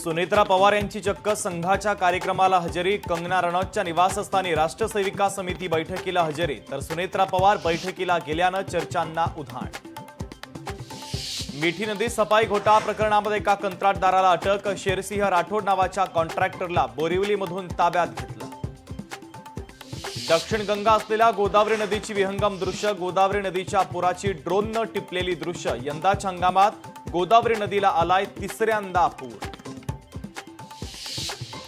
सुनेत्रा पवार यांची चक्क संघाच्या कार्यक्रमाला हजेरी। कंगना रनौतच्या निवासस्थानी राष्ट्रसेविका समिती बैठकीला हजेरी, तर सुनेत्रा पवार बैठकीला गेल्यानं चर्चांना उधाण। मिठी नदी सफाई घोटाळा प्रकरणामध्ये एका कंत्राटदाराला अटक। शेरसिंह राठोड नावाच्या कॉन्ट्रॅक्टरला बोरिवलीमधून ताब्यात घेतलं। दक्षिण गंगा असलेल्या गोदावरी नदीची विहंगम दृश्य। गोदावरी नदीच्या पुराची ड्रोननं टिपलेली दृश्य। यंदाच्या हंगामात गोदावरी नदीला आलाय तिसऱ्यांदा पूर।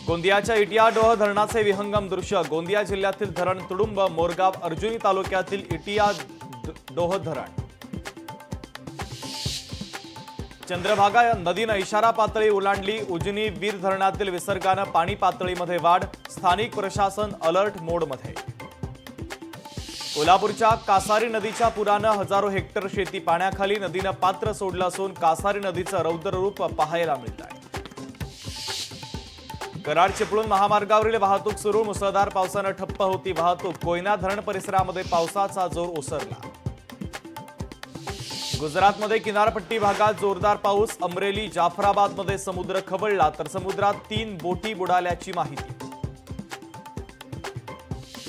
गोंदियाच्या इटिया डोह धरणाचे विहंगम दृश्य। गोंदिया जिल्ह्यातील धरण तुडुंब, मोरगाव, अर्जुनी तालुक्यातील इटिया डोह धरण। चंद्रभागा नदीनं इशारा पातळी ओलांडली। उजनी वीर धरणातील विसर्गानं पाणी पातळीमध्ये वाढ। स्थानिक प्रशासन अलर्ट मोडमध्ये। कोल्हापूरच्या कासारी नदीच्या पुरानं हजारो हेक्टर शेती पाण्याखाली। नदीनं पात्र सोडलं असून कासारी नदीचं रौद्र रूप पाहायला मिळत आहे। कराड चिपळूण महामार्गावरील वाहतूक सुरू। मुसळधार पावसानं ठप्प होती वाहतूक। कोयना धरण परिसरामध्ये पावसाचा जोर ओसरला। गुजरातमध्ये किनारपट्टी भागात जोरदार पाऊस। अमरेली, जाफराबादमध्ये समुद्र खवळला, तर समुद्रात 3 बोटी बुडाल्याची माहिती।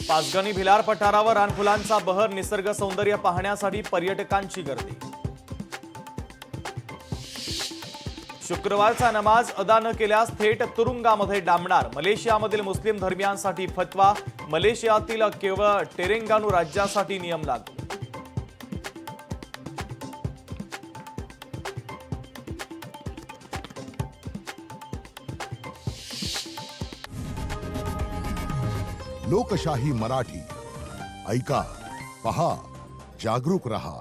पाचगणी भिलार पठारावर रानफुलांचा बहर। निसर्ग सौंदर्य पाहण्यासाठी पर्यटकांची गर्दी। शुक्रवारचा नमाज अदा न केल्यास थेट तुरुंगामध्ये डांबणार। मलेशियामधील मुस्लिम धर्मियांसाठी फतवा। मलेशियातील केवळ टेरेंगानू राज्यासाठी नियम लागू। लोकशाही मराठी ऐका, पहा, जागरूक रहा।